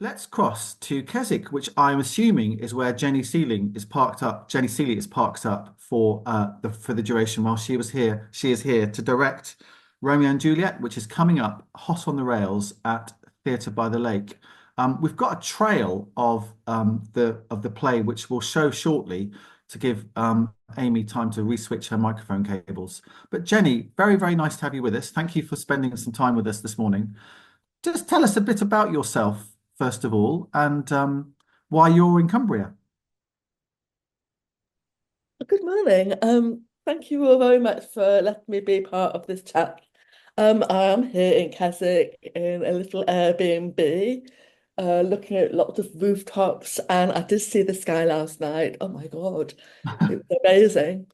Let's cross to Keswick, which I'm assuming is where Jenny Sealing is parked up. Jenny Sealey is parked up for the duration while she was here. She is here to direct Romeo and Juliet, which is coming up hot on the rails at Theatre by the Lake. We've got a trail of the play, which we'll show shortly to give Amy time to reswitch her microphone cables. But Jenny, very, very nice to have you with us. Thank you for spending some time with us this morning. Just tell us a bit about yourself, first of all, and why you're in Cumbria. Good morning. Thank you all very much for letting me be part of this chat. I am here in Keswick in a little Airbnb, looking at lots of rooftops, and I did see the sky last night. Oh my God, it was amazing.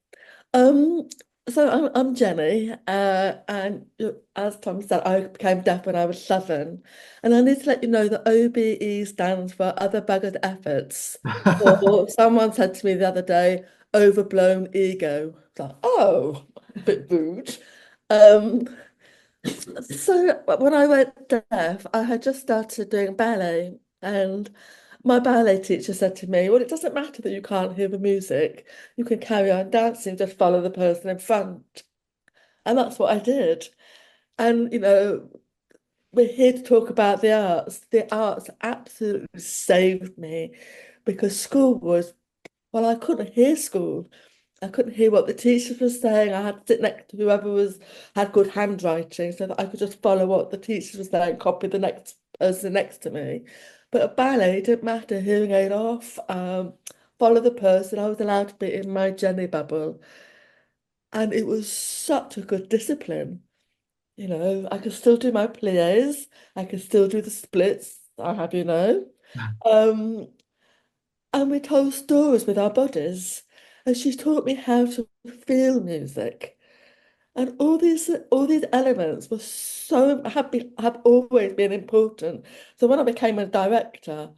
Um, so I'm Jenny, and as Tom said, I became deaf when I was 7, and I need to let you know that OBE stands for Other Buggered Efforts. Or someone said to me the other day, overblown ego. It's like, oh, a bit rude. Um, so when I went deaf, I had just started doing ballet, and my ballet teacher said to me, "Well, it doesn't matter that you can't hear the music. You can carry on dancing, just follow the person in front." And that's what I did. And we're here to talk about the arts. The arts absolutely saved me because school was, well, I couldn't hear school. I couldn't hear what the teachers were saying. I had to sit next to whoever was had good handwriting so that I could just follow what the teachers were saying, copy the next person next to me. But at ballet, it didn't matter, hearing aid off, follow the person. I was allowed to be in my Jenny bubble. And it was such a good discipline. I could still do my pliés, I could still do the splits, I have Um, and we told stories with our bodies. And she taught me how to feel music. And all these elements were so have always been important. So when I became a director,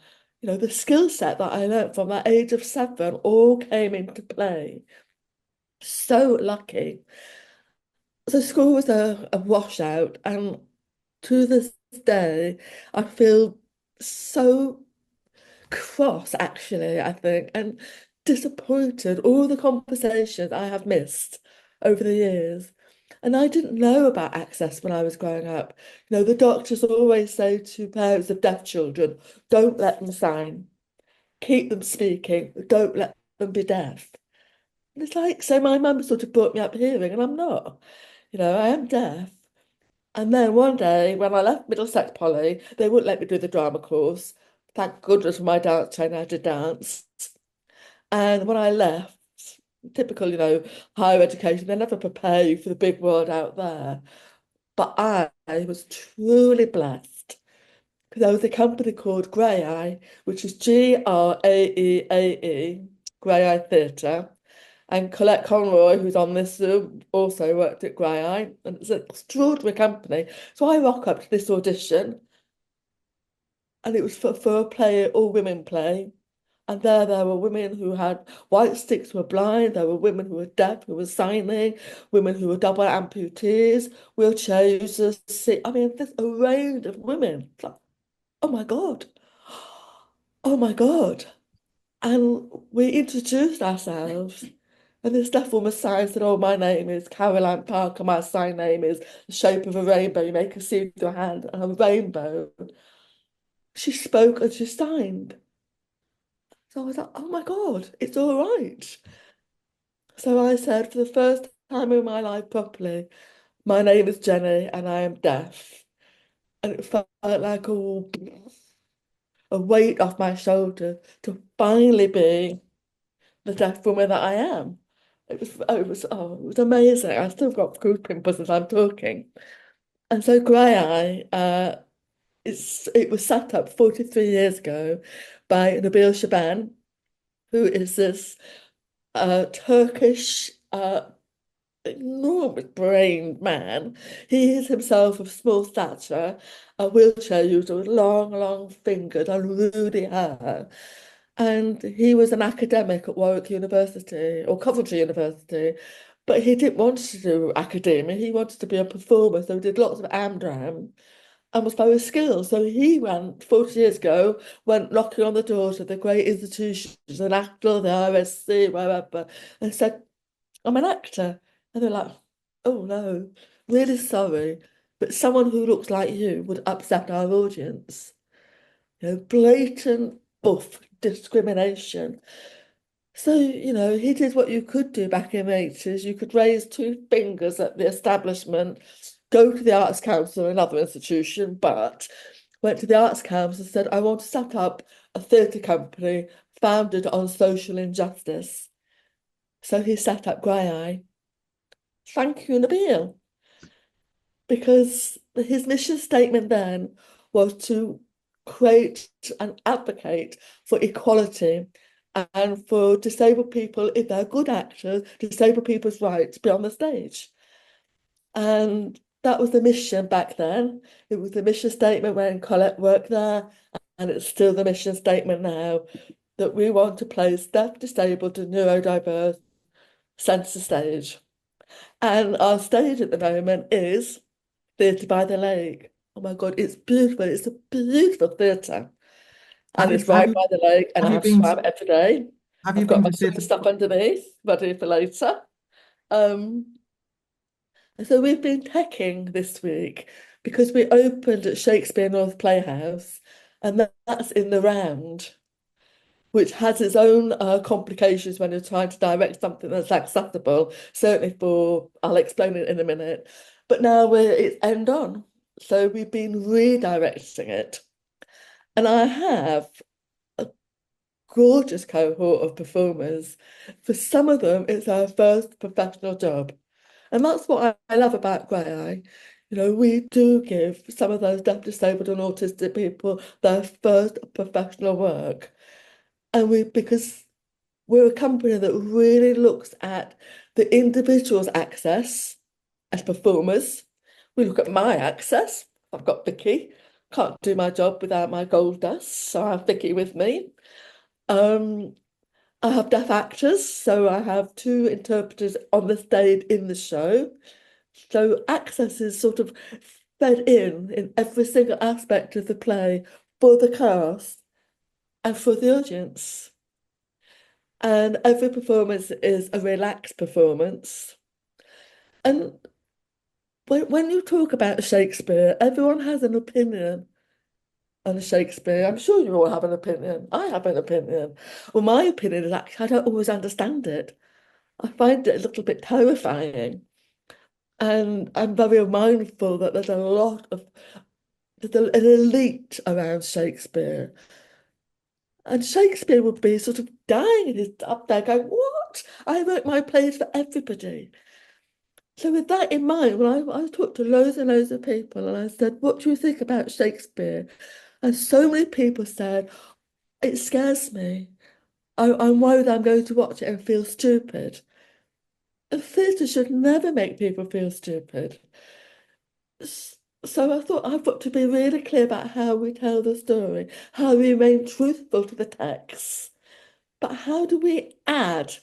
the skill set that I learned from that age of 7 all came into play. So lucky. So school was a washout, and to this day, I feel so cross, actually, I think, and disappointed all the conversations I have missed over the years. And I didn't know about access when I was growing up. The doctors always say to parents of deaf children, don't let them sign, keep them speaking, don't let them be deaf. And it's like, so my mum sort of brought me up hearing, and I'm not. I am deaf. And then one day, when I left Middlesex Poly, they wouldn't let me do the drama course. Thank goodness for my dance trainer, I had to dance. And when I left, typical, higher education, they never prepare you for the big world out there. But I was truly blessed because there was a company called Graeae, which is Graeae, Graeae Theatre. And Colette Conroy, who's on this Zoom, also worked at Graeae, and it's an extraordinary company. So I rock up to this audition, and it was for a play, all women play. And there were women who had white sticks who were blind, there were women who were deaf who were signing, women who were double amputees, wheelchair users. See, I mean, there's a range of women. It's like, oh my God, oh my God. And we introduced ourselves. And this deaf woman sign said, "Oh, my name is Caroline Parker. My sign name is the shape of a rainbow. You make a C with your hand and a rainbow." She spoke and she signed. So I was like, oh my God, it's all right. So I said, for the first time in my life properly, my name is Jenny and I am deaf. And it felt like a weight off my shoulder to finally be the deaf woman that I am. It was amazing. I still got goose pimples as I'm talking. And so Graeae, it was set up 43 years ago by Nabil Shaban, who is this Turkish enormous brained man. He is himself of small stature, a wheelchair user with long, long fingers and ruddy hair. And he was an academic at Warwick University or Coventry University, but he didn't want to do academia. He wanted to be a performer, so he did lots of Amdram. and was very skilled. So he went 40 years ago, went knocking on the doors of the great institutions, an actor, the RSC, wherever, and said, I'm an actor. And they're like, oh no, really sorry, but someone who looks like you would upset our audience. Blatant buff discrimination. So, he did what you could do back in the 80s. You could raise two fingers at the establishment, go to the Arts Council, another institution, but went to the Arts Council and said, I want to set up a theatre company founded on social injustice. So he set up Graeae. Thank you, Nabil, because his mission statement then was to create and advocate for equality and for disabled people, if they're good actors, disabled people's right to be on the stage. And that was the mission back then. It was the mission statement when Colette worked there, and it's still the mission statement now, that we want to place deaf, disabled, and neurodiverse centre stage. And our stage at the moment is Theatre by the Lake. Oh my God, it's beautiful. It's a beautiful theatre. Have And you it's have right you by the lake, and have I you have been swam every day. have you I've got been my to swimming theatre? stuff underneath, ready for later. Um, so we've been teching this week because we opened at Shakespeare North Playhouse, and that's in the round, which has its own complications when you're trying to direct something that's accessible, certainly I'll explain it in a minute. But now it's end on. So we've been redirecting it. And I have a gorgeous cohort of performers. For some of them, it's our first professional job. And that's what I love about Graeae. We do give some of those deaf, disabled, and autistic people their first professional work. And because we're a company that really looks at the individual's access as performers. We look at my access. I've got Vicky. Can't do my job without my gold dust, so I have Vicky with me. Um, I have deaf actors, so I have two interpreters on the stage in the show. So access is sort of fed in every single aspect of the play for the cast and for the audience. And every performance is a relaxed performance. And when you talk about Shakespeare, everyone has an opinion on Shakespeare. I'm sure you all have an opinion. I have an opinion. Well, my opinion is actually I don't always understand it. I find it a little bit terrifying. And I'm very mindful that there's an elite around Shakespeare. And Shakespeare would be sort of dying and he's up there going, what? I wrote my plays for everybody. So with that in mind, when I talked to loads and loads of people and I said, what do you think about Shakespeare? And so many people said, it scares me. I'm worried I'm going to watch it and feel stupid. And theatre should never make people feel stupid. So I thought I've got to be really clear about how we tell the story, how we remain truthful to the text, but how do we add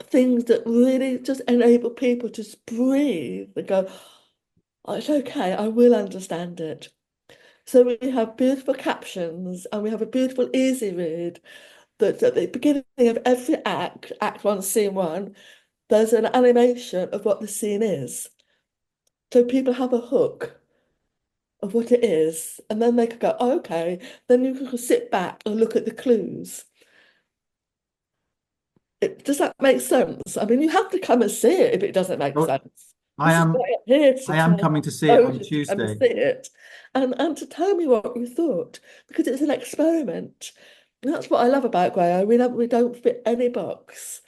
things that really just enable people to just breathe and go, oh, it's okay, I will understand it. So we have beautiful captions and we have a beautiful easy read that at the beginning of every act one, scene one, there's an animation of what the scene is. So people have a hook of what it is, and then they could go, oh, okay, then you can sit back and look at the clues. Does that make sense? I mean, you have to come and see it if it doesn't make Well, sense. I This is why am I'm here to I am tell coming to see it on voters to come and Tuesday. see it and to tell me what you thought, because it's an experiment. And that's what I love about Graeae. We don't fit any box.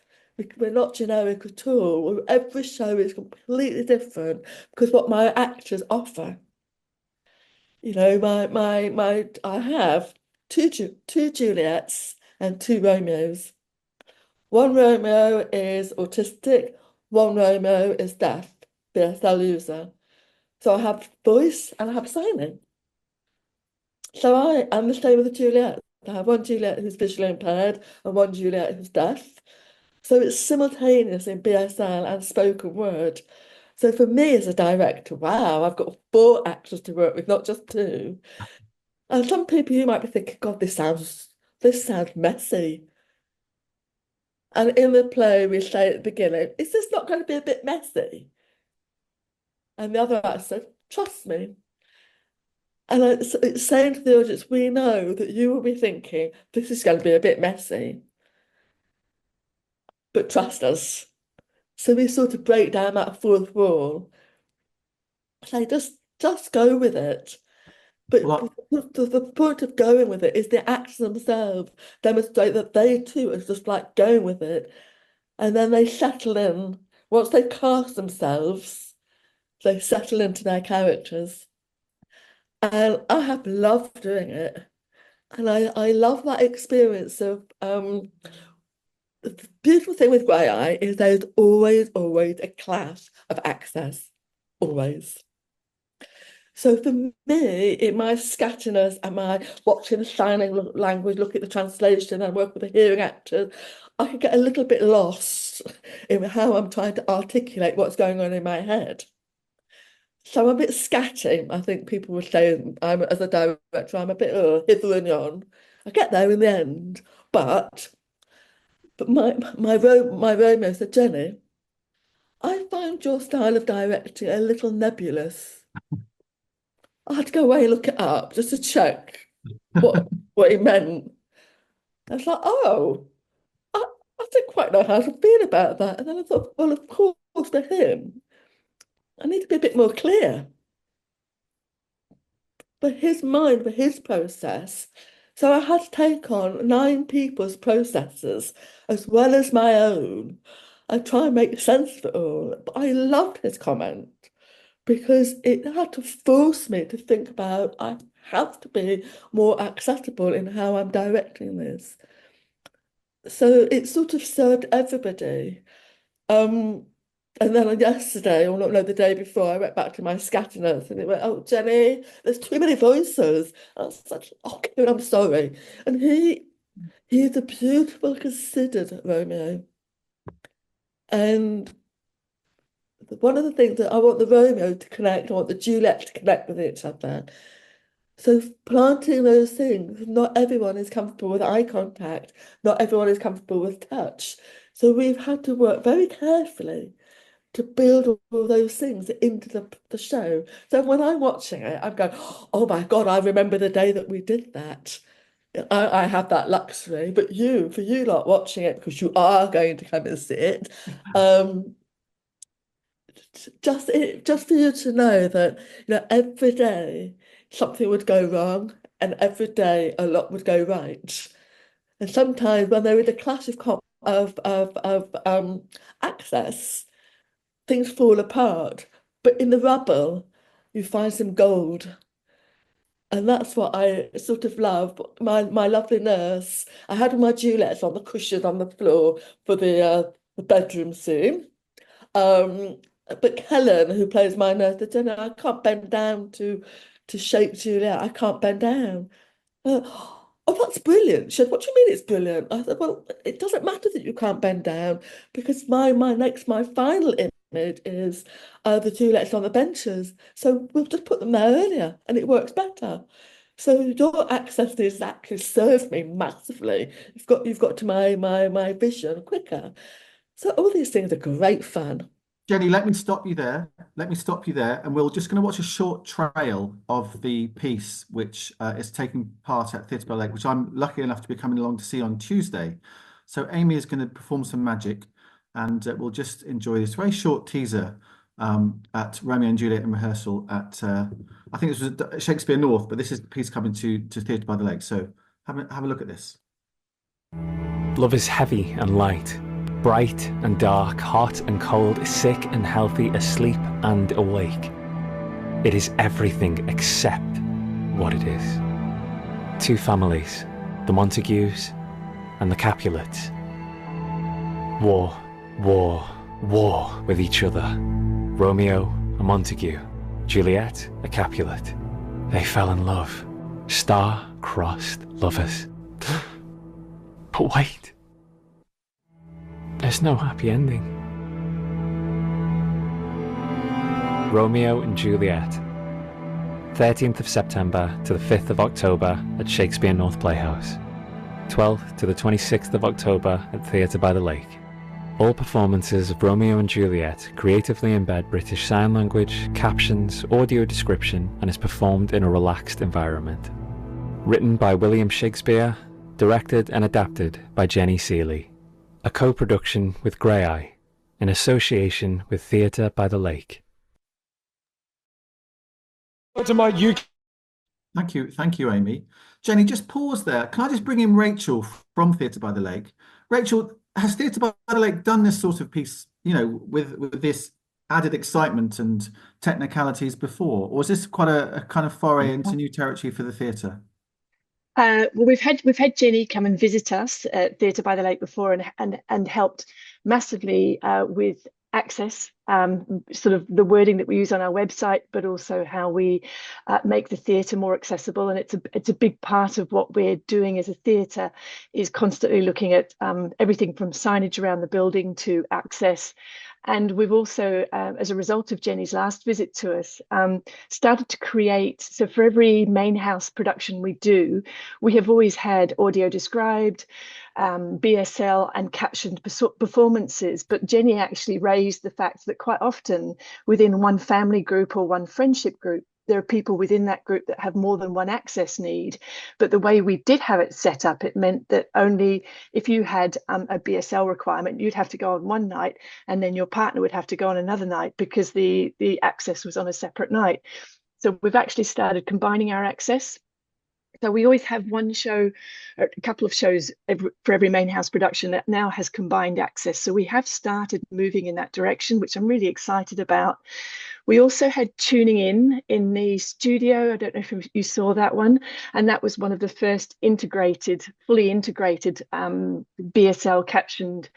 We're not generic at all. Every show is completely different because what my actors offer. I have two Juliets and two Romeos. One Romeo is autistic, one Romeo is deaf, BSL user. So I have voice and I have signing. So I am the same with the Juliet. I have one Juliet who's visually impaired and one Juliet who's deaf. So it's simultaneous in BSL and spoken word. So for me as a director, wow, I've got 4 actors to work with, not just 2. And some people you might be thinking, God, this sounds messy. And in the play, we say at the beginning, is this not going to be a bit messy? And the other actor said, trust me. And it's saying to the audience, we know that you will be thinking, this is going to be a bit messy, but trust us. So we sort of break down that fourth wall. Say, just go with it. But Well, the point of going with it is the actors themselves demonstrate that they too are just like going with it. And then they settle in. Once they cast themselves, they settle into their characters. And I have loved doing it. And I love that experience of the beautiful thing with Graeae is there's always a clash of access. Always. So for me, in my scatterness and my watching the signing language, look at the translation and work with the hearing actors, I can get a little bit lost in how I'm trying to articulate what's going on in my head. So I'm a bit scatty. I think people would say as a director, I'm a bit hither and yon. I get there in the end, but my Romeo said, Jenny, I find your style of directing a little nebulous. I had to go away and look it up just to check what he meant. I was like, oh, I, I didn't quite know how to feel about that. And then I thought, well, of course, for him, I need to be a bit more clear for his mind, for his process. So I had to take on 9 people's processes as well as my own. I try and make sense of it all. But I loved his comment because it had to force me to think about I have to be more accessible in how I'm directing this. So it sort of served everybody. Um, and then on yesterday, or not, no, the day before, I went back to my scatterness and it went, oh, Jenny, there's too many voices. I was like, okay, I'm sorry. And he's a beautiful, considered Romeo. And one of the things that I want the Romeo to connect, I want the Juliet to connect with each other. So planting those things, not everyone is comfortable with eye contact, not everyone is comfortable with touch. So we've had to work very carefully to build all those things into the show. So when I'm watching it, I'm going, oh my God, I remember the day that we did that. I have that luxury, but for you lot watching it, because you are going to come and see it, just for you to know that every day something would go wrong, and every day a lot would go right. And sometimes when there is a clash of access, things fall apart. But in the rubble, you find some gold. And that's what I sort of love. My lovely nurse, I had my Juliets on the cushion on the floor for the bedroom scene. But Helen, who plays my nurse, said, "No, I can't bend down to shape Juliet. I can't bend down." Oh, that's brilliant. She said, what do you mean it's brilliant? I said, well, it doesn't matter that you can't bend down because my final image is the Juliets on the benches. So we'll just put them there earlier and it works better. So your access to this actually serves me massively. You've got to my vision quicker. So all these things are great fun. Jenny, let me stop you there. Let me stop you there. And we're just going to watch a short trail of the piece, which is taking part at Theatre by the Lake, which I'm lucky enough to be coming along to see on Tuesday. So Amy is going to perform some magic, and we'll just enjoy this very short teaser at Romeo and Juliet in rehearsal at, I think this was at Shakespeare North, but this is the piece coming to Theatre by the Lake. So have a look at this. Love is heavy and light, bright and dark, hot and cold, sick and healthy, asleep and awake. It is everything except what it is. 2 families, the Montagues and the Capulets. War, war, war with each other. Romeo, a Montague. Juliet, a Capulet. They fell in love. Star-crossed lovers. But wait. There's no happy ending. Romeo and Juliet, 13th of September to the 5th of October at Shakespeare North Playhouse, 12th to the 26th of October at Theatre by the Lake. All performances of Romeo and Juliet creatively embed British Sign Language, captions, audio description, and is performed in a relaxed environment. Written by William Shakespeare, directed and adapted by Jenny Sealey. A co-production with Graeae, in association with Theatre by the Lake. Thank you, Amy. Jenny, just pause there. Can I just bring in Rachel from Theatre by the Lake? Rachel, has Theatre by the Lake done this sort of piece, with this added excitement and technicalities before, or is this quite a kind of foray into new territory for the theatre? Well, we've had Jenny come and visit us at Theatre by the Lake before, and helped massively with access, sort of the wording that we use on our website, but also how we make the theatre more accessible. And it's a big part of what we're doing as a theatre, is constantly looking at everything from signage around the building to access. And we've also, as a result of Jenny's last visit to us, started to create, so for every main house production we do, we have always had audio described, BSL and captioned performances. But Jenny actually raised the fact that quite often within one family group or one friendship group, there are people within that group that have more than one access need. But the way we did have it set up, it meant that only if you had a BSL requirement, you'd have to go on one night, and then your partner would have to go on another night, because the access was on a separate night. So we've actually started combining our access. So we always have one show, a couple of shows for every main house production that now has combined access. So we have started moving in that direction, which I'm really excited about. We also had tuning in the studio. I don't know if you saw that one. And that was one of the first fully integrated BSL captioned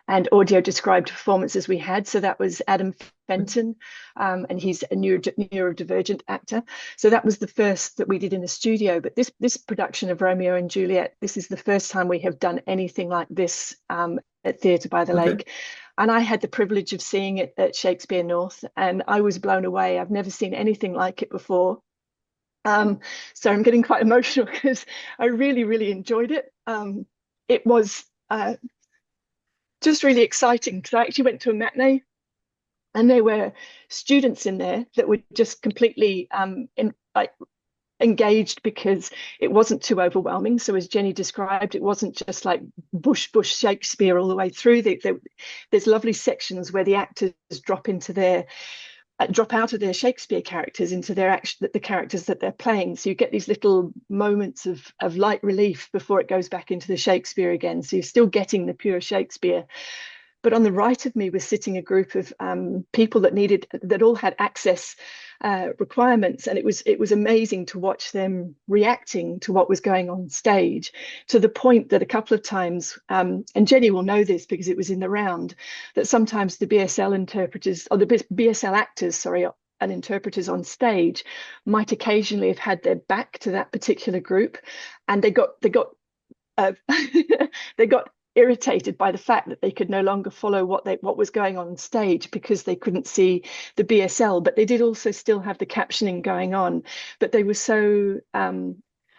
and audio described performances we had. So that was Adam Fenton, and he's a neurodivergent actor. So that was the first that we did in the studio. But this production of Romeo and Juliet, this is the first time we have done anything like this at Theatre by the Lake. And I had the privilege of seeing it at Shakespeare North, and I was blown away. I've never seen anything like it before. So I'm getting quite emotional because I really, really enjoyed it. It was just really exciting, because I actually went to a matinee, and there were students in there that were just completely engaged, because it wasn't too overwhelming. So as Jenny described, it wasn't just like bush Shakespeare all the way through. There's lovely sections where the actors drop out of their Shakespeare characters into the characters that they're playing. So you get these little moments of light relief before it goes back into the Shakespeare again. So you're still getting the pure Shakespeare. But on the right of me was sitting a group of people that all had access requirements, and it was amazing to watch them reacting to what was going on stage, to the point that a couple of times, and Jenny will know this because it was in the round, that sometimes the BSL interpreters, or the BSL actors, sorry, and interpreters on stage might occasionally have had their back to that particular group, and they got they got irritated by the fact that they could no longer follow what was going on stage, because they couldn't see the BSL. But they did also still have the captioning going on. But they were so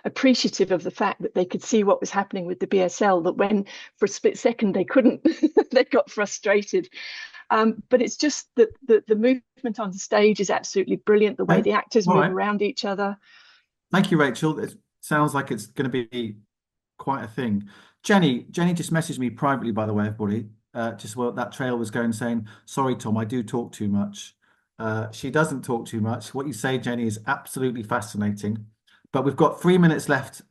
appreciative of the fact that they could see what was happening with the BSL, that when for a split second they couldn't, they got frustrated. But it's just that the movement on stage is absolutely brilliant, the way the actors move around each other. Thank you, Rachel. It sounds like it's going to be quite a thing. Jenny just messaged me privately, by the way, everybody. Just while that trail was going, saying, "Sorry, Tom, I do talk too much." She doesn't talk too much. What you say, Jenny, is absolutely fascinating. But we've got 3 minutes left.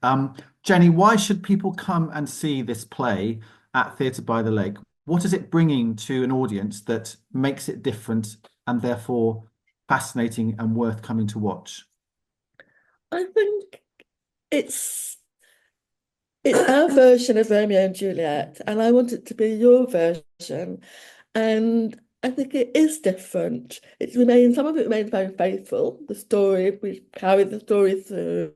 Jenny, why should people come and see this play at Theatre by the Lake? What is it bringing to an audience that makes it different and therefore fascinating and worth coming to watch? I think it's our version of Romeo and Juliet, and I want it to be your version. And I think it is different. Some of it remains very faithful. The story, we carry the story through.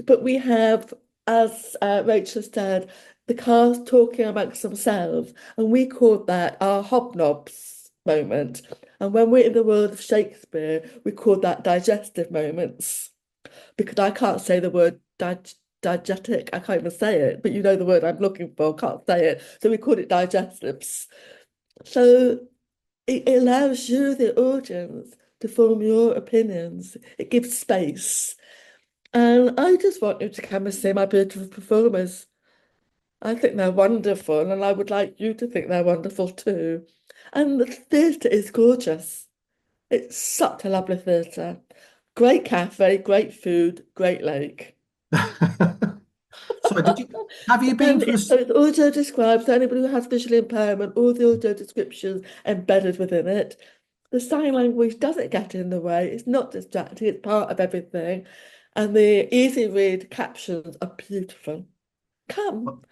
But we have, as Rachel said, the cast talking amongst themselves, and we called that our hobnobs moment. And when we're in the world of Shakespeare, we call that digestive moments. Because I can't say the word diegetic, I can't even say it, but you know the word I'm looking for, can't say it. So we call it digestives. So it allows you, the audience, to form your opinions. It gives space. And I just want you to come and see my beautiful performers. I think they're wonderful, and I would like you to think they're wonderful too. And the theatre is gorgeous. It's such a lovely theatre. Great cafe, great food, great lake. So have you been And for so this? it's audio describes anybody who has visual impairment, all the audio descriptions embedded within it. The sign language doesn't get in the way. It's not distracting. It's part of everything. And the easy read captions are beautiful. Come.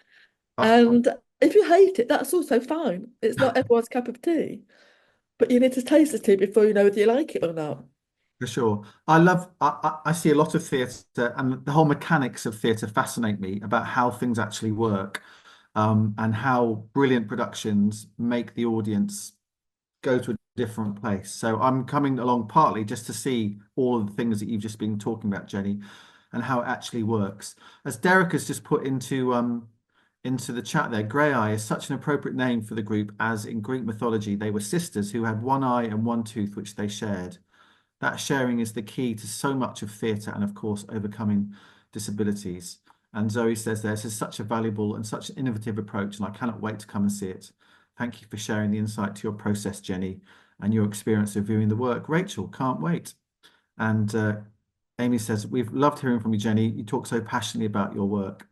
Oh, And if you hate it, that's also fine. It's not everyone's cup of tea. But you need to taste the tea before you know whether you like it or not. for sure. I see a lot of theatre, and the whole mechanics of theatre fascinate me about how things actually work, and how brilliant productions make the audience go to a different place. So I'm coming along partly just to see all of the things that you've just been talking about, Jenny, and how it actually works. As Derek has just put into the chat there, Graeae is such an appropriate name for the group, as in Greek mythology they were sisters who had one eye and one tooth which they shared. That sharing is the key to so much of theatre and, of course, overcoming disabilities. And Zoe says this is such a valuable and such an innovative approach, and I cannot wait to come and see it. Thank you for sharing the insight to your process, Jenny, and your experience of viewing the work. Rachel, can't wait. And Amy says, we've loved hearing from you, Jenny. You talk so passionately about your work.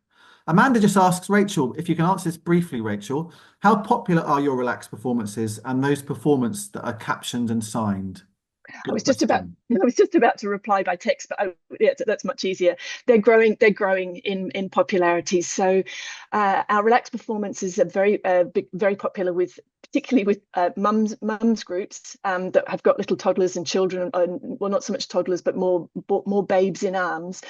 Amanda just asks, Rachel, if you can answer this briefly, Rachel, how popular are your relaxed performances and those performances that are captioned and signed? I Good was just about question. I was just about to reply by text, but yeah, that's much easier. They're growing in popularity. So our relaxed performances are very popular with particularly with mums groups that have got little toddlers and children, well, not so much toddlers, but more babes in arms.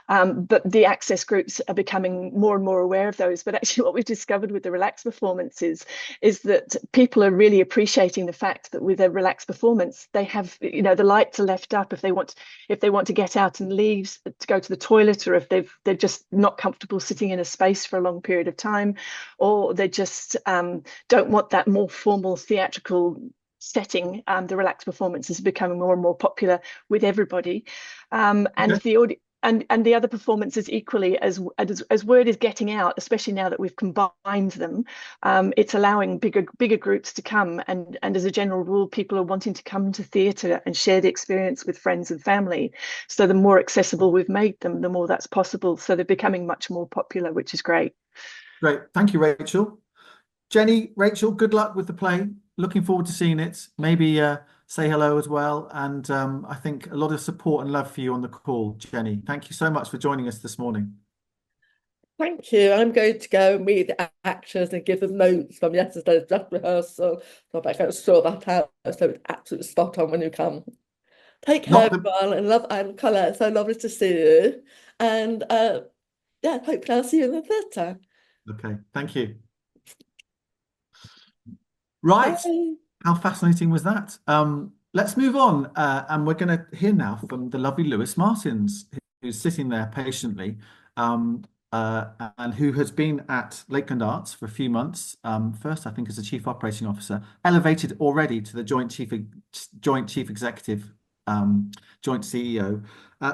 But the access groups are becoming more and more aware of those. But actually, what we've discovered with the relaxed performances is that people are really appreciating the fact that with a relaxed performance, they have, the lights are left up if they want to get out and leave to go to the toilet, or if they're just not comfortable sitting in a space for a long period of time, or they just don't want that more formal theatrical setting. The relaxed performance is becoming more and more popular with everybody, and the audience. And the other performances equally, as word is getting out, especially now that we've combined them, it's allowing bigger groups to come. And as a general rule, people are wanting to come to theatre and share the experience with friends and family. So the more accessible we've made them, the more that's possible. So they're becoming much more popular, which is great. Great. Thank you, Rachel. Jenny, Rachel, good luck with the play. Looking forward to seeing it. Maybe say hello as well. And I think a lot of support and love for you on the call, Jenny. Thank you so much for joining us this morning. Thank you. I'm going to go and meet the actors and give them notes from yesterday's dress rehearsal. So I can sort that out. So it's absolutely spot on when you come. Take care, Not the everyone, and love and colour. So lovely to see you. And yeah, hopefully I'll see you in the theatre. Okay, thank you. Right. Bye. How fascinating was that? Let's move on, and we're going to hear now from the lovely Lewis Martins, who's sitting there patiently, and who has been at Lakeland Arts for a few months. First, I think, as a chief operating officer, elevated already to the joint chief executive, joint CEO.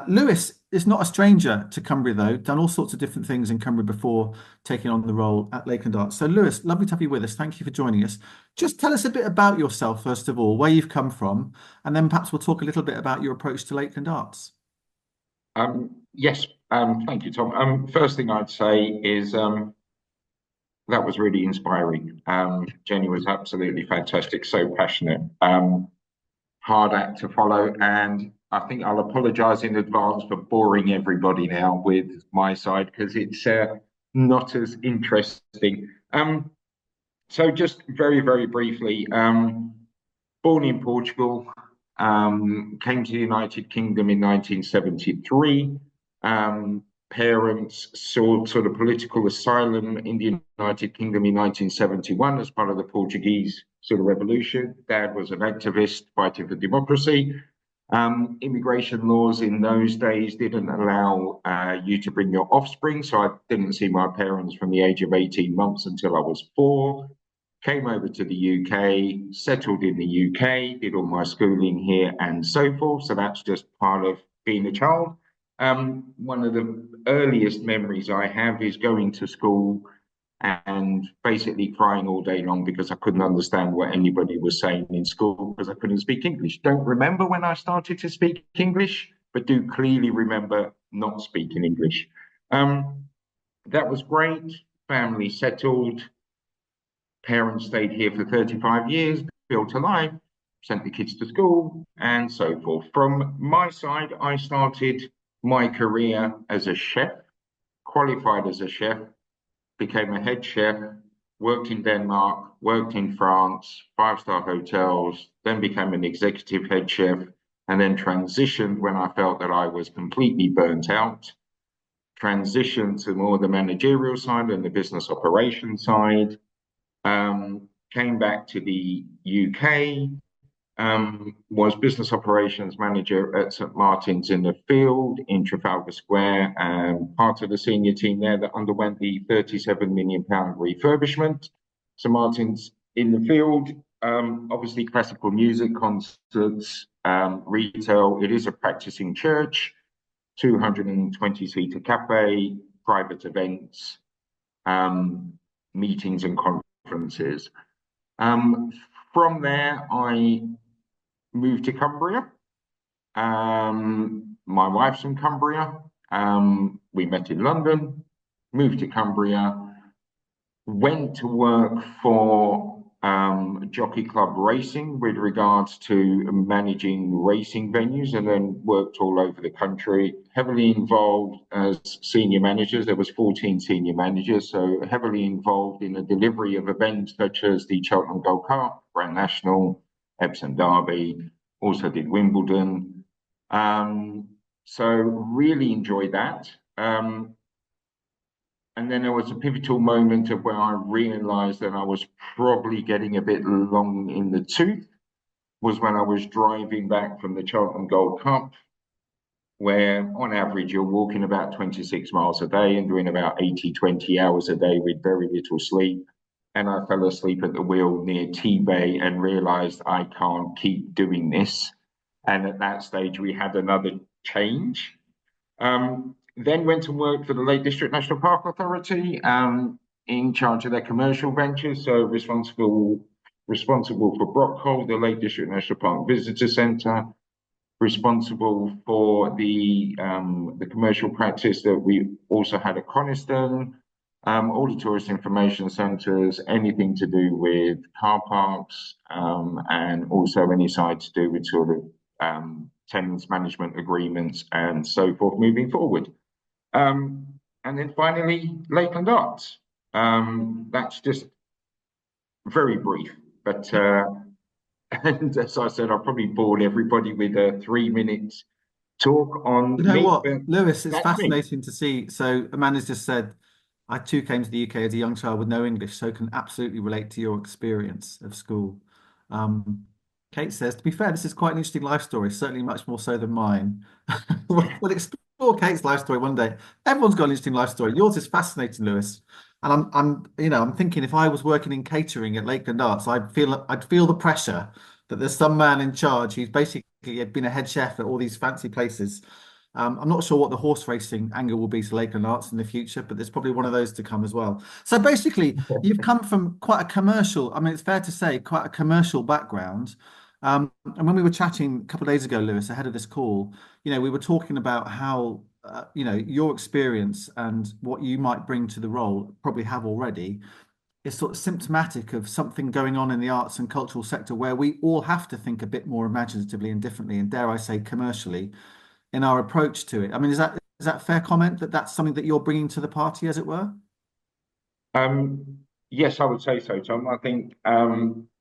Lewis is not a stranger to Cumbria, though. Done all sorts of different things in Cumbria before taking on the role at Lakeland Arts. So, Lewis, lovely to have you with us. Thank you for joining us. Just tell us a bit about yourself, first of all, where you've come from, and then perhaps we'll talk a little bit about your approach to Lakeland Arts. Yes, thank you, Tom. First thing I'd say is that was really inspiring. Jenny was absolutely fantastic, so passionate, hard act to follow, and I think I'll apologise in advance for boring everybody now with my side, because it's not as interesting. So just very, very briefly, born in Portugal, came to the United Kingdom in 1973. Parents sought sort of political asylum in the United Kingdom in 1971 as part of the Portuguese sort of revolution. Dad was an activist fighting for democracy. Immigration laws in those days didn't allow you to bring your offspring, so I didn't see my parents from the age of 18 months until I was 4. Came over to the UK, settled in the UK, did all my schooling here and so forth. So that's just part of being a child. One of the earliest memories I have is going to school and basically crying all day long because I couldn't understand what anybody was saying in school because I couldn't speak English. Don't remember when I started to speak English, but do clearly remember not speaking English. That was great. Family settled. Parents stayed here for 35 years, built a life, sent the kids to school, and so forth. From my side, I started my career as a chef, qualified as a chef, became a head chef, worked in Denmark, worked in France, 5-star hotels, then became an executive head chef, and then transitioned when I felt that I was completely burnt out, transitioned to more the managerial side and the business operation side, came back to the UK, was business operations manager at St Martin's in the Field in Trafalgar Square, and part of the senior team there that underwent the £37 million refurbishment. St Martin's in the Field, obviously classical music, concerts, retail. It is a practicing church, 220-seater cafe, private events, meetings and conferences. From there, I moved to Cumbria. My wife's from Cumbria. We met in London, moved to Cumbria, went to work for Jockey Club Racing with regards to managing racing venues, and then worked all over the country, heavily involved as senior managers. There was 14 senior managers, so heavily involved in the delivery of events such as the Cheltenham Gold Cup, Grand National, Epsom Derby, also did Wimbledon. So really enjoyed that. And then there was a pivotal moment of where I realized that I was probably getting a bit long in the tooth, was when I was driving back from the Cheltenham Gold Cup, where on average you're walking about 26 miles a day and doing about 20 hours a day with very little sleep. And I fell asleep at the wheel near T-Bay and realized I can't keep doing this. And at that stage, we had another change. Then went to work for the Lake District National Park Authority, in charge of their commercial ventures, so responsible for Brockholt, the Lake District National Park Visitor Centre, responsible for the commercial practice that we also had at Coniston, all the tourist information centres, anything to do with car parks, and also any side to do with sort of tenants management agreements and so forth moving forward. And then finally, Lakeland Arts. That's just very brief, but and as I said, I probably bored everybody with a 3-minute talk on. You know me, what, but Lewis, it's that's fascinating to see. So Amanda's just said, I too came to the UK as a young child with no English, so can absolutely relate to your experience of school. Kate says, to be fair, this is quite an interesting life story, certainly much more so than mine. We'll explore Kate's life story one day. Everyone's got an interesting life story. Yours is fascinating, Lewis. And I'm thinking if I was working in catering at Lakeland Arts, I'd feel the pressure that there's some man in charge who's basically been a head chef at all these fancy places. I'm not sure what the horse racing angle will be to Lakeland Arts in the future, but there's probably one of those to come as well. So basically, you've come from quite a commercial, I mean, it's fair to say, quite a commercial background. And when we were chatting a couple of days ago, Lewis, ahead of this call, we were talking about how, your experience and what you might bring to the role, probably have already, is sort of symptomatic of something going on in the arts and cultural sector where we all have to think a bit more imaginatively and differently, and dare I say commercially, in our approach to it. I mean, is that a fair comment that that's something that you're bringing to the party, as it were? Yes, I would say so, Tom. I think,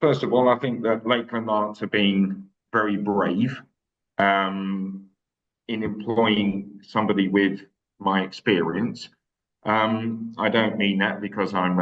first of all, I think that Lakeland Arts have been very brave in employing somebody with my experience. I don't mean that because I'm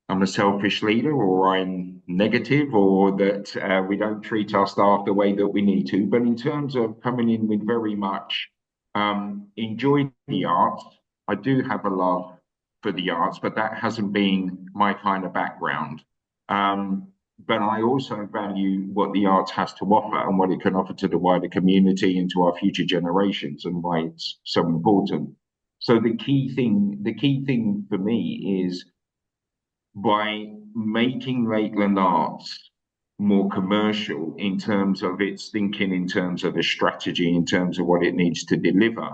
I'm a selfish leader, or I'm negative, or that we don't treat our staff the way that we need to. But in terms of coming in with very much enjoy the arts, I do have a love for the arts, but that hasn't been my kind of background. But I also value what the arts has to offer and what it can offer to the wider community and to our future generations, and why it's so important. So the key thing for me is, by making Lakeland Arts more commercial in terms of its thinking, in terms of the strategy, in terms of what it needs to deliver,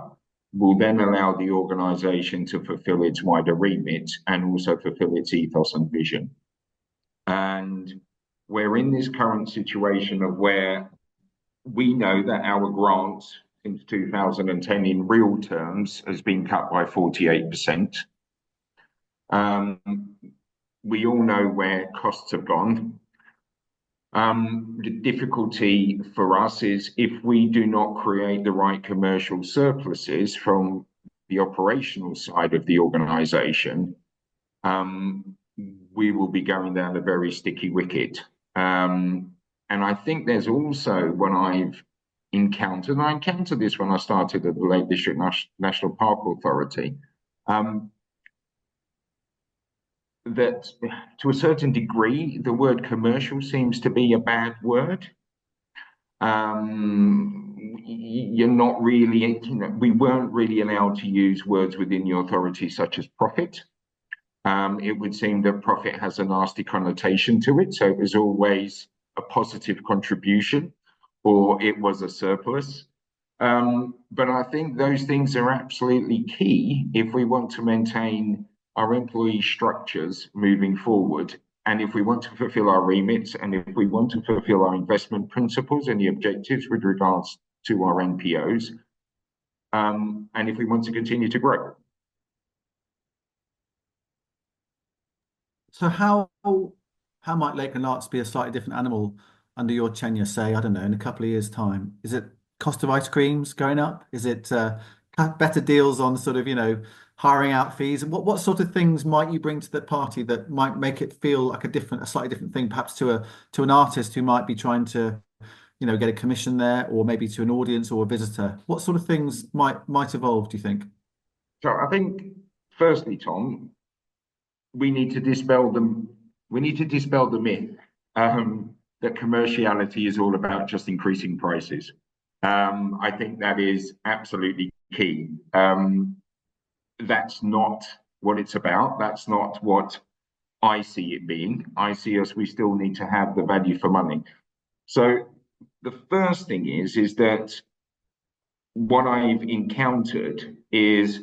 will then allow the organisation to fulfil its wider remit and also fulfil its ethos and vision. And we're in this current situation of where we know that our grants since 2010 in real terms has been cut by 48%. We all know where costs have gone. The difficulty for us is, if we do not create the right commercial surpluses from the operational side of the organisation, we will be going down a very sticky wicket. And I think there's also, when I encountered this when I started at the Lake District National Park Authority, that to a certain degree, the word commercial seems to be a bad word. You're not really, we weren't really allowed to use words within the authority such as profit. It would seem that profit has a nasty connotation to it. So it was always a positive contribution, or it was a surplus. But I think those things are absolutely key if we want to maintain our employee structures moving forward, and if we want to fulfill our remits, and if we want to fulfill our investment principles and the objectives with regards to our NPOs, and if we want to continue to grow. So how might Lakeland Arts be a slightly different animal under your tenure, say, I don't know, in a couple of years' time? Is it cost of ice creams going up? Is it better deals on sort of, hiring out fees? And what sort of things might you bring to the party that might make it feel like a slightly different thing, perhaps to an artist who might be trying to, get a commission there, or maybe to an audience or a visitor? What sort of things might evolve, do you think? So I think, firstly, Tom, we need to dispel the myth that commerciality is all about just increasing prices. I think that is absolutely key. That's not what it's about. That's not what I see it being. I see we still need to have the value for money. So the first thing is that what I've encountered is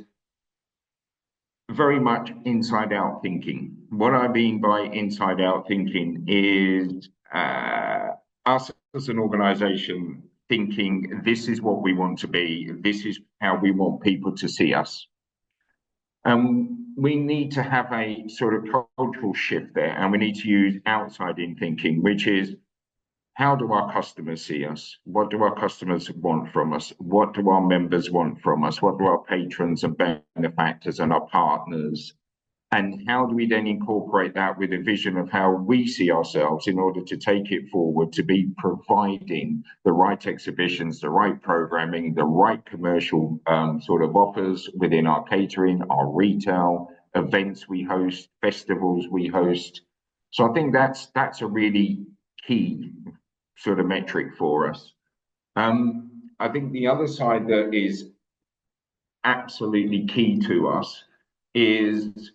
very much inside out thinking. What I mean by inside out thinking is us as an organization thinking, this is what we want to be, this is how we want people to see us. We need to have a sort of cultural shift there, and we need to use outside in thinking, which is, how do our customers see us? What do our customers want from us? What do our members want from us? What do our patrons and benefactors and our partners? And how do we then incorporate that with a vision of how we see ourselves in order to take it forward, to be providing the right exhibitions, the right programming, the right commercial sort of offers within our catering, our retail, events we host, festivals we host. So I think that's a really key sort of metric for us. I think the other side that is absolutely key to us is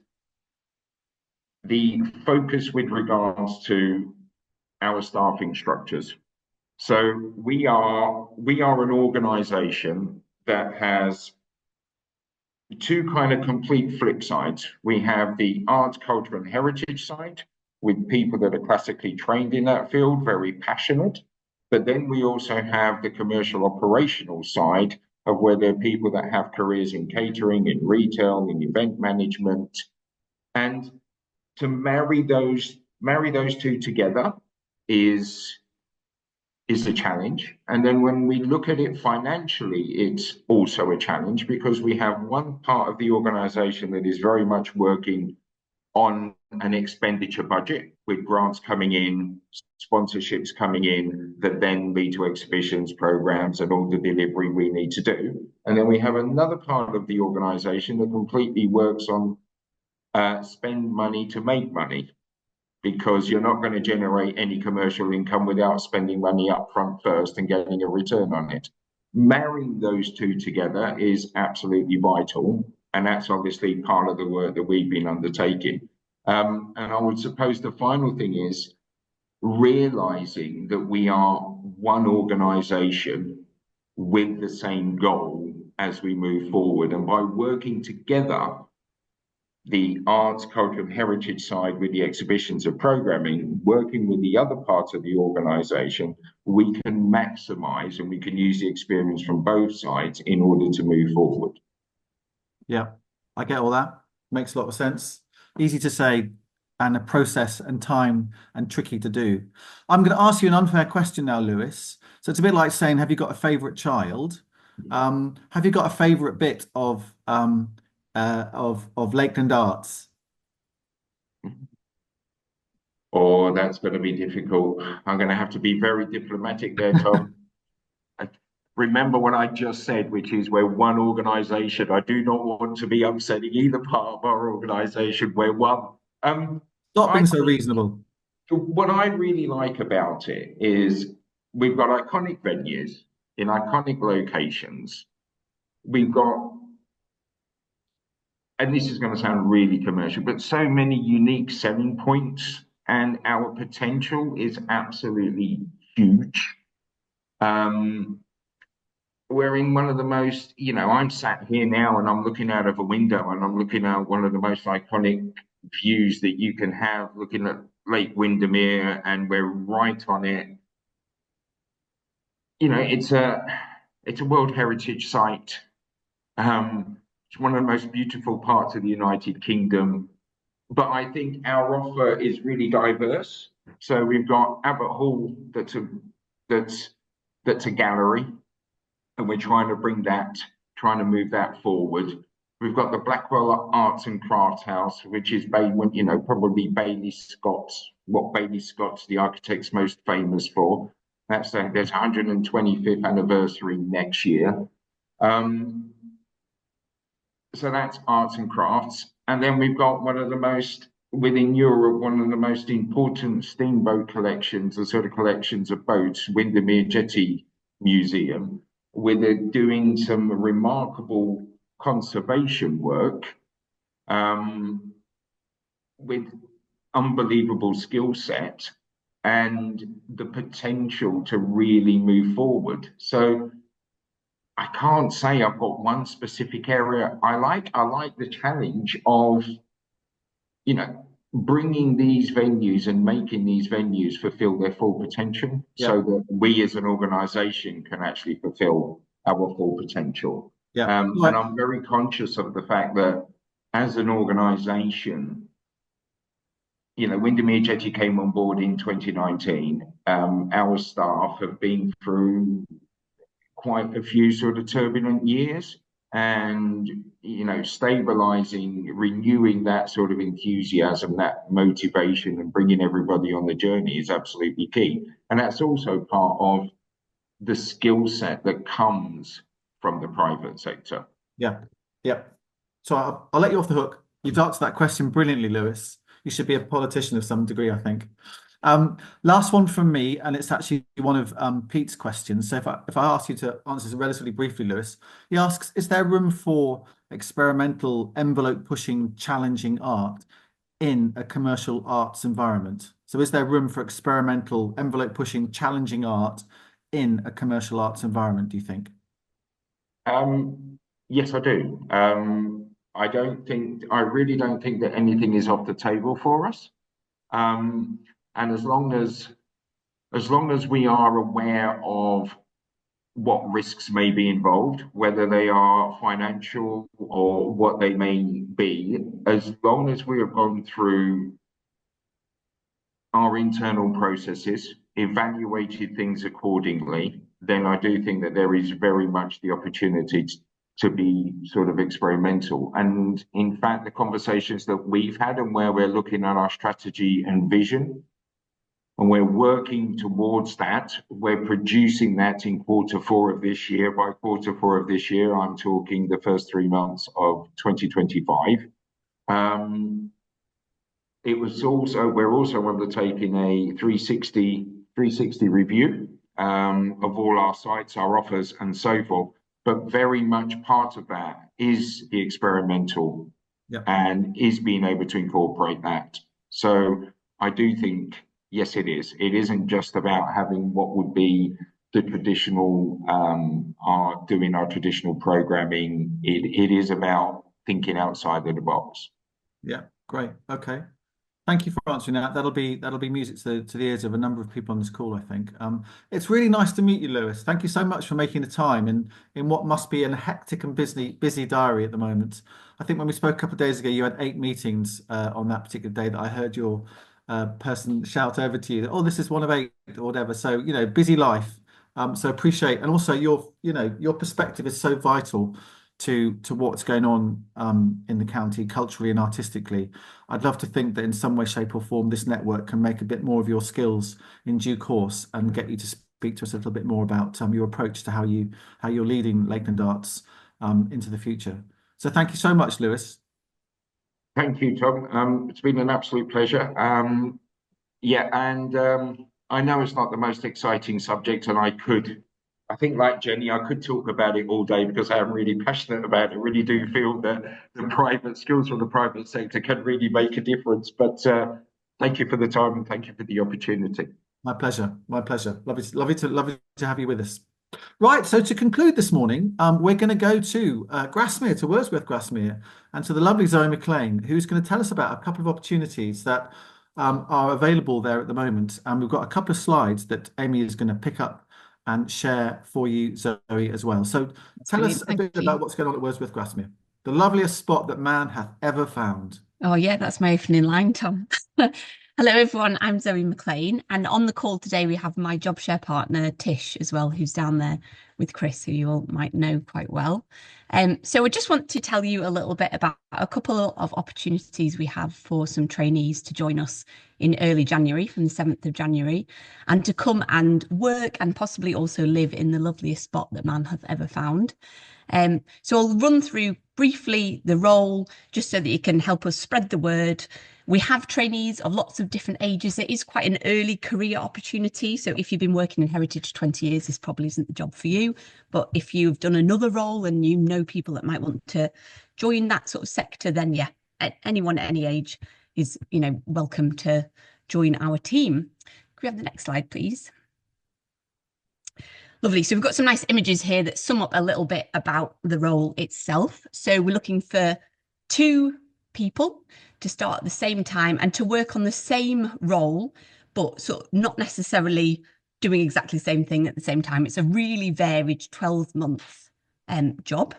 the focus with regards to our staffing structures. So we are an organisation that has two kind of complete flip sides. We have the arts, culture and heritage side, with people that are classically trained in that field, very passionate. But then we also have the commercial operational side, of where there are people that have careers in catering, in retail, in event management. And to marry those two together is a challenge. And then when we look at it financially, it's also a challenge, because we have one part of the organization that is very much working on an expenditure budget with grants coming in, sponsorships coming in that then lead to exhibitions, programs, and all the delivery we need to do. And then we have another part of the organisation that completely works on spend money to make money, because you're not going to generate any commercial income without spending money up front first and getting a return on it. Marrying those two together is absolutely vital, and that's obviously part of the work that we've been undertaking. And I would suppose the final thing is realizing that we are one organisation with the same goal as we move forward, and by working together, the arts, culture, and heritage side with the exhibitions and programming, working with the other parts of the organisation, we can maximise and we can use the experience from both sides in order to move forward. Yeah, I get all that. Makes a lot of sense. Easy to say, and a process and time and tricky to do. I'm going to ask you an unfair question now, Lewis. So it's a bit like saying, have you got a favourite child? Have you got a favourite bit of Lakeland Arts? Oh, that's going to be difficult. I'm going to have to be very diplomatic there, Tom. Remember what I just said, which is we're one organisation. I do not want to be upsetting either part of our organisation. We're one. Stop being so reasonable. What I really like about it is we've got iconic venues in iconic locations. We've got, and this is going to sound really commercial, but so many unique selling points, and our potential is absolutely huge. We're in one of the most, I'm sat here now and I'm looking out of a window and I'm looking at one of the most iconic views that you can have, looking at Lake Windermere, and we're right on it. It's a World Heritage Site. It's one of the most beautiful parts of the United Kingdom. But I think our offer is really diverse. So we've got Abbott Hall that's a gallery, and we're trying to move that forward. We've got the Blackwell Arts and Crafts House, which is probably Bailey Scott's, the architect's most famous for. There's 125th anniversary next year. So that's arts and crafts. And then we've got within Europe, one of the most important steamboat collections, the sort of collections of boats, Windermere Jetty Museum, where they're doing some remarkable conservation work with unbelievable skill set and the potential to really move forward. So I can't say I've got one specific area I like. I like the challenge of, bringing these venues and making these venues fulfill their full potential, so that we as an organisation can actually fulfill our full potential. And I'm very conscious of the fact that as an organisation, Windermere Jetty came on board in 2019. Our staff have been through quite a few sort of turbulent years, and stabilizing, renewing that sort of enthusiasm, that motivation, and bringing everybody on the journey is absolutely key. And that's also part of the skill set that comes from the private sector. Yeah. So I'll let you off the hook. You've answered that question brilliantly, Lewis. You should be a politician of some degree, I think. Last one from me, and it's actually one of Pete's questions. So if I ask you to answer this relatively briefly, Lewis, he asks, is there room for experimental, envelope-pushing, challenging art in a commercial arts environment? So is there room for experimental, envelope-pushing, challenging art in a commercial arts environment, do you think? Yes, I do. I really don't think that anything is off the table for us. And as long as we are aware of what risks may be involved, whether they are financial or what they may be, as long as we have gone through our internal processes, evaluated things accordingly, then I do think that there is very much the opportunity to be sort of experimental. And in fact, the conversations that we've had and where we're looking at our strategy and vision, and we're working towards that, we're producing that in Q4 of this year. By Q4 of this year, I'm talking the first 3 months of 2025. We're also undertaking a 360 review of all our sites, our offers, and so forth. But very much part of that is the experimental, and is being able to incorporate that. So I do think, yes, it is. It isn't just about having what would be the traditional, doing our traditional programming. It is about thinking outside of the box. Yeah, great. Okay. Thank you for answering that. That'll be music to the ears of a number of people on this call, I think. It's really nice to meet you, Lewis. Thank you so much for making the time in what must be a hectic and busy diary at the moment. I think when we spoke a couple of days ago, you had 8 meetings on that particular day that I heard your person shout over to you that, oh, this is one of 8 or whatever. So, busy life. So appreciate, and also your perspective is so vital to what's going on in the county culturally and artistically. I'd love to think that in some way, shape or form, this network can make a bit more of your skills in due course and get you to speak to us a little bit more about your approach to how you're leading Lakeland Arts into the future. So thank you so much, Lewis. Thank you, Tom. It's been an absolute pleasure. I know it's not the most exciting subject, and I think, like Jenny, I could talk about it all day because I am really passionate about it. I really do feel that the private skills from the private sector can really make a difference. But thank you for the time and thank you for the opportunity. My pleasure. My pleasure. Lovely to have you with us. Right. So to conclude this morning, we're going to go to Grasmere, to Wordsworth Grasmere, and to the lovely Zoe McLean, who's going to tell us about a couple of opportunities that are available there at the moment. And we've got a couple of slides that Amy is going to pick up and share for you, Zoe, as well. So tell us a bit about what's going on at Wordsworth Grasmere, the loveliest spot that man hath ever found. Oh yeah, that's my opening line, Tom. Hello everyone, I'm Zoe McLean, and on the call today we have my job share partner Tish as well, who's down there with Chris, who you all might know quite well. So I just want to tell you a little bit about a couple of opportunities we have for some trainees to join us in early January, from the 7th of January, and to come and work and possibly also live in the loveliest spot that man hath ever found. So I'll run through briefly the role just so that you can help us spread the word. We have trainees of lots of different ages. It is quite an early career opportunity. So if you've been working in heritage 20 years, this probably isn't the job for you. But if you've done another role and you know people that might want to join that sort of sector, then yeah, anyone at any age is, welcome to join our team. Can we have the next slide, please? Lovely. So we've got some nice images here that sum up a little bit about the role itself. So we're looking for 2 people to start at the same time and to work on the same role, but sort of not necessarily doing exactly the same thing at the same time. It's a really varied 12-month job,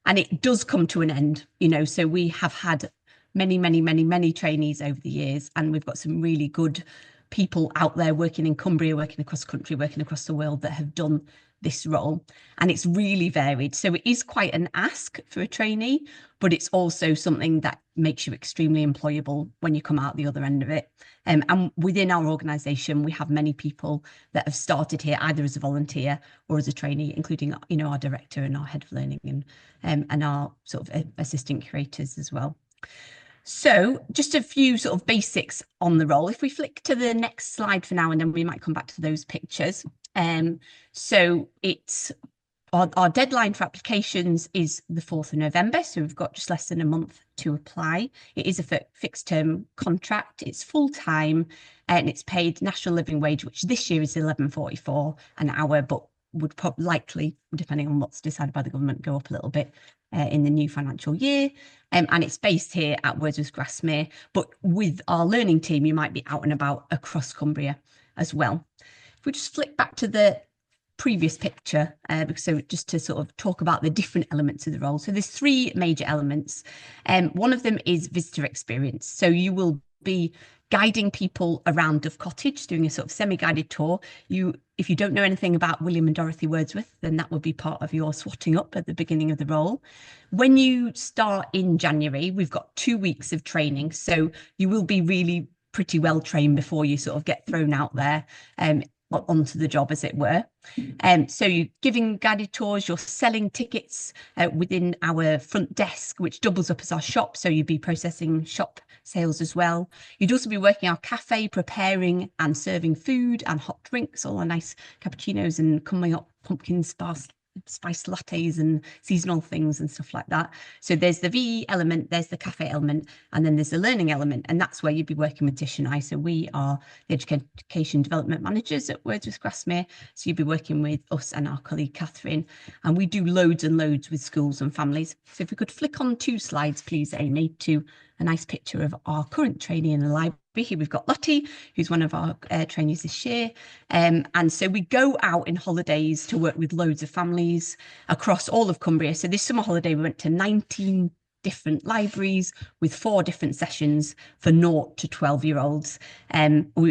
and it does come to an end, so we have had many trainees over the years, and we've got some really good people out there working in Cumbria, working across the country, working across the world that have done this role, and it's really varied. So it is quite an ask for a trainee, but it's also something that makes you extremely employable when you come out the other end of it. And within our organisation, we have many people that have started here either as a volunteer or as a trainee, including our director and our head of learning and our sort of assistant curators as well. So just a few sort of basics on the role. If we flick to the next slide for now, and then we might come back to those pictures. So it's our deadline for applications is the 4th of November. So we've got just less than a month to apply. It is a fixed term contract. It's full time and it's paid national living wage, which this year is £11.44 an hour, but would probably likely, depending on what's decided by the government, go up a little bit in the new financial year. And it's based here at Wordsworth Grasmere, but with our learning team, you might be out and about across Cumbria as well. If we just flick back to the previous picture, so just to sort of talk about the different elements of the role. So there's 3 major elements. One of them is visitor experience. So you will be guiding people around Dove Cottage, doing a sort of semi-guided tour. If you don't know anything about William and Dorothy Wordsworth, then that would be part of your swatting up at the beginning of the role. When you start in January, we've got 2 weeks of training, so you will be really pretty well trained before you sort of get thrown out there onto the job, as it were. So you're giving guided tours, you're selling tickets within our front desk, which doubles up as our shop, so you'd be processing shop sales as well. You'd also be working our cafe, preparing and serving food and hot drinks, all our nice cappuccinos and coming up pumpkin spice lattes and seasonal things and stuff like that. So there's the VE element, there's the cafe element, and then there's the learning element, and that's where you'd be working with Tish and I. So we are the education development managers at Wordsworth Grasmere, so you'd be working with us and our colleague Catherine, and we do loads and loads with schools and families. So if we could flick on 2 slides, please, Amy, to a nice picture of our current trainee in the library. Here we've got Lottie, who's one of our trainees this year. And so we go out in holidays to work with loads of families across all of Cumbria. So this summer holiday, we went to 19 different libraries with 4 different sessions for 0 to 12-year-olds.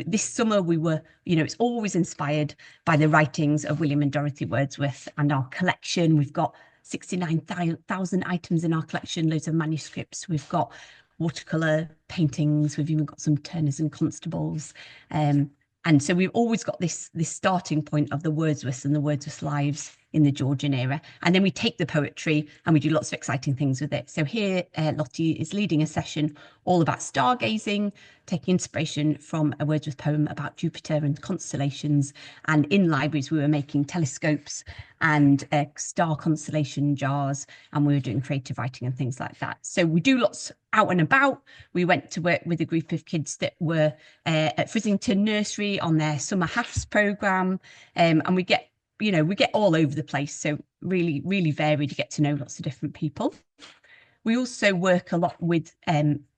This summer we were, it's always inspired by the writings of William and Dorothy Wordsworth and our collection. We've got 69,000 items in our collection, loads of manuscripts. We've got watercolour paintings. We've even got some Turners and Constables. And so we've always got this starting point of the Wordsworths and the Wordsworth lives in the Georgian era. And then we take the poetry and we do lots of exciting things with it. So here, Lottie is leading a session all about stargazing, taking inspiration from a Wordsworth poem about Jupiter and constellations. And in libraries, we were making telescopes and star constellation jars, and we were doing creative writing and things like that. So we do lots out and about. We went to work with a group of kids that were at Frizzington Nursery on their summer halves programme, and we get all over the place. So really, really varied. You get to know lots of different people. We also work a lot with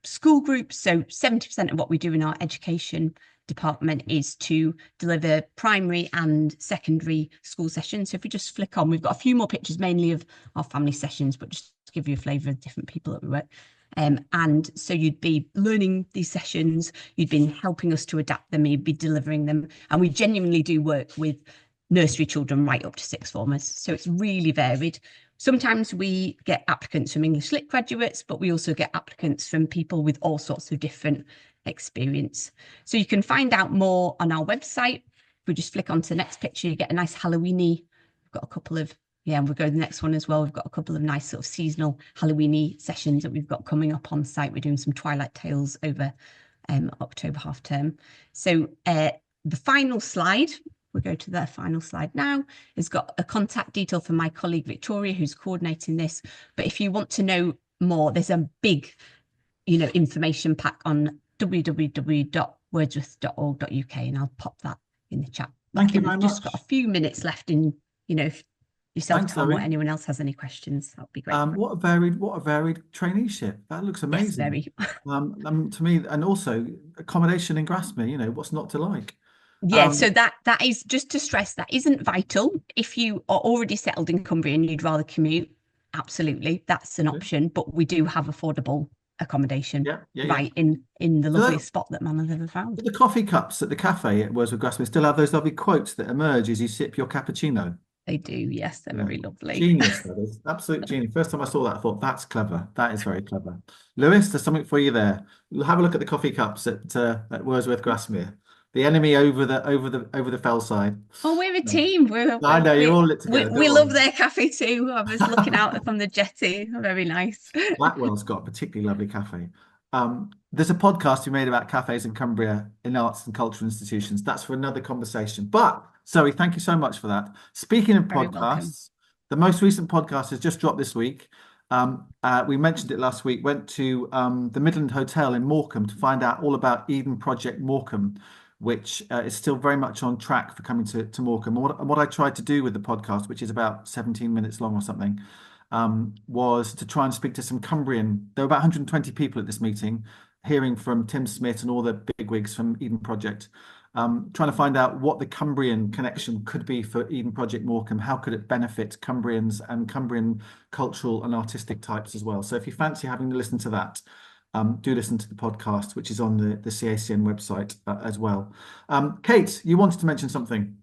school groups. So 70% of what we do in our education department is to deliver primary and secondary school sessions. So if we just flick on, we've got a few more pictures, mainly of our family sessions, but just to give you a flavour of different people that we work. And so you'd be learning these sessions, you'd been helping us to adapt them, you'd be delivering them. And we genuinely do work with nursery children right up to 6th formers. So it's really varied. Sometimes we get applicants from English Lit graduates, but we also get applicants from people with all sorts of different experience. So you can find out more on our website. If we just flick onto the next picture, you get a nice Halloweeny. We've got a couple of, and we'll go to the next one as well. We've got a couple of nice sort of seasonal Halloweeny sessions that we've got coming up on site. We're doing some Twilight Tales over October half term. So the final slide, we'll go to the final slide now, has got a contact detail for my colleague Victoria, who's coordinating this. But if you want to know more, there's a big, information pack on www.wordsworth.org.uk, and I'll pop that in the chat. Thank you very much. We've just got a few minutes left in, if yourself, Thanks, Tom, or Zoe. anyone else has any questions, that would be great. What a varied traineeship. That looks amazing. Yes, very. To me, and also accommodation in Grasmere, what's not to like? Yeah, so that is, just to stress, that isn't vital. If you are already settled in Cumbria and you'd rather commute, absolutely, that's an option. But we do have affordable accommodation right in the loveliest spot that man has ever found. The coffee cups at the cafe at Wordsworth Grasmere still have those lovely quotes that emerge as you sip your cappuccino. They do, yes, they're very lovely. Genius, that is. Absolute genius. First time I saw that, I thought, that's clever. That is very clever. Lewis, there's something for you there. Have a look at the coffee cups at Wordsworth Grasmere. The enemy over the fell side. Oh, we're a team. I know, you're all lit together. We love their cafe too. I was looking out from the jetty. Very nice. Blackwell's got a particularly lovely cafe. There's a podcast we made about cafes in Cumbria in arts and cultural institutions. That's for another conversation. But Zoe, thank you so much for that. Speaking of podcasts, the most recent podcast has just dropped this week. We mentioned it last week. Went to the Midland Hotel in Morecambe to find out all about Eden Project Morecambe, which is still very much on track for coming to Morecambe. And what I tried to do with the podcast, which is about 17 minutes long or something, was to try and speak to some Cumbrian. There were about 120 people at this meeting, hearing from Tim Smith and all the bigwigs from Eden Project, trying to find out what the Cumbrian connection could be for Eden Project Morecambe. How could it benefit Cumbrians and Cumbrian cultural and artistic types as well? So if you fancy having to listen to that, do listen to the podcast, which is on the CACN website as well. Kate, you wanted to mention something.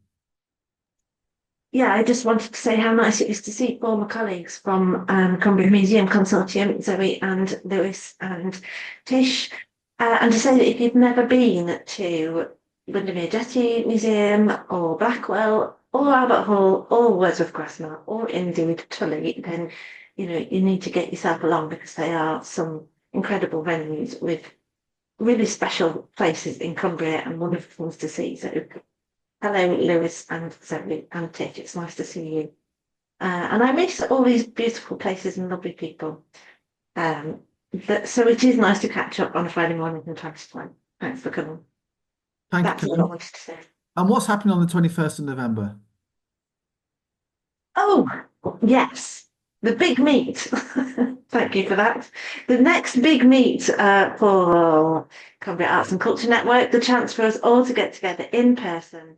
Yeah, I just wanted to say how nice it is to see former colleagues from Cumbria Museum Consortium, Zoe and Lewis and Tish, and to say that if you've never been to Windermere Jetty Museum or Blackwell or Albert Hall or Wordsworth Grasmere or indeed Tully, then you need to get yourself along, because they are some incredible venues with really special places in Cumbria and wonderful things to see. So hello, Lewis and Zoe and Tish. It's nice to see you. And I miss all these beautiful places and lovely people. So it is nice to catch up on a Friday morning from time to time. Thanks for coming. That's what I wanted to say. And what's happening on the 21st of November? Oh, yes. The big meet. Thank you for that. The next big meet for Cumbria Arts and Culture Network, the chance for us all to get together in person.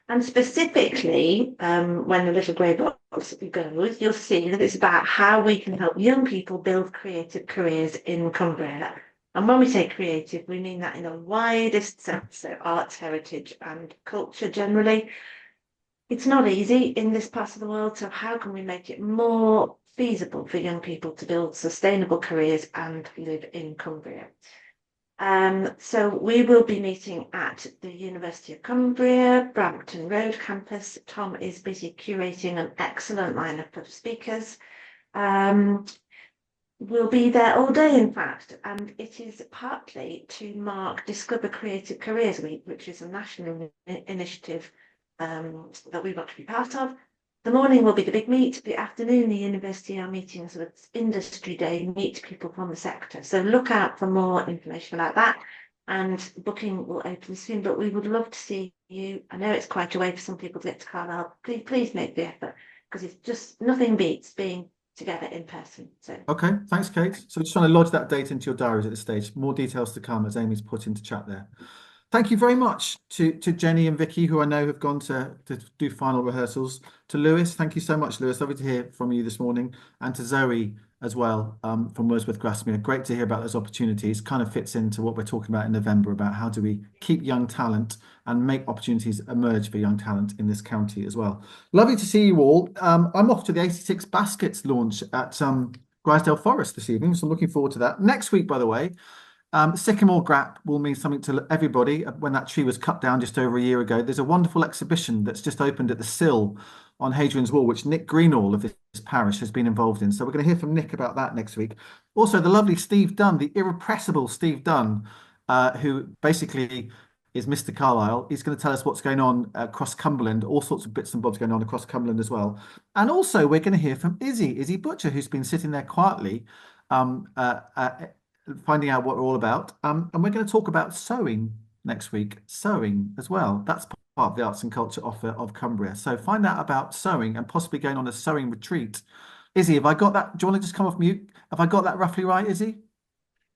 And specifically, when the little grey box goes, you'll see that it's about how we can help young people build creative careers in Cumbria. And when we say creative, we mean that in the widest sense, so arts, heritage and culture generally. It's not easy in this part of the world, so how can we make it more feasible for young people to build sustainable careers and live in Cumbria? So we will be meeting at the University of Cumbria, Brampton Road campus. Tom is busy curating an excellent lineup of speakers. We'll be there all day, in fact, and it is partly to mark Discover Creative Careers Week, which is a national initiative that we want to be part of. The morning will be the big meet. The afternoon, the university are meeting as an industry day, meet people from the sector. So look out for more information about that. And booking will open soon, but we would love to see you. I know it's quite a way for some people to get to Carlisle. Please make the effort, because it's just nothing beats being together in person. So Okay, thanks, Kate. So just trying to lodge that date into your diaries at this stage. More details to come, as Amy's put into chat there. Thank you very much to Jenny and Vicky, who I know have gone to do final rehearsals. To Lewis, thank you so much, Lewis. Lovely to hear from you this morning. And to Zoe as well, from Wordsworth Grasmere. Great to hear about those opportunities. Kind of fits into what we're talking about in November, about how do we keep young talent and make opportunities emerge for young talent in this county as well. Lovely to see you all. I'm off to the 86 Baskets launch at Grisdale Forest this evening, so I'm looking forward to that. Next week, by the way, Sycamore Grap will mean something to everybody. When that tree was cut down just over a year ago, there's a wonderful exhibition that's just opened at the Sill on Hadrian's Wall, which Nick Greenall of this parish has been involved in. So we're going to hear from Nick about that next week. Also, the lovely Steve Dunn, the irrepressible Steve Dunn, who basically is Mr. Carlisle. He's going to tell us what's going on across Cumberland, all sorts of bits and bobs going on across Cumberland as well. And also, we're going to hear from Izzy Butcher, who's been sitting there quietly, finding out what we're all about. And we're going to talk about sewing next week. Sewing as well. That's part of the arts and culture offer of Cumbria. So find out about sewing and possibly going on a sewing retreat. Izzy, have I got that? Do you want to just come off mute? Have I got that roughly right, Izzy?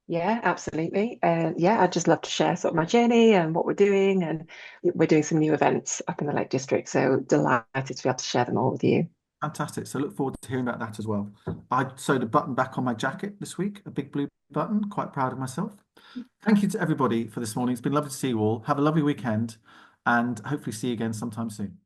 Yeah, absolutely. Yeah, I'd just love to share sort of my journey and what we're doing. And we're doing some new events up in the Lake District. So delighted to be able to share them all with you. Fantastic. So look forward to hearing about that as well. I sewed a button back on my jacket this week, a big blue button. Quite proud of myself. Thank you to everybody for this morning. It's been lovely to see you all. Have a lovely weekend and hopefully see you again sometime soon.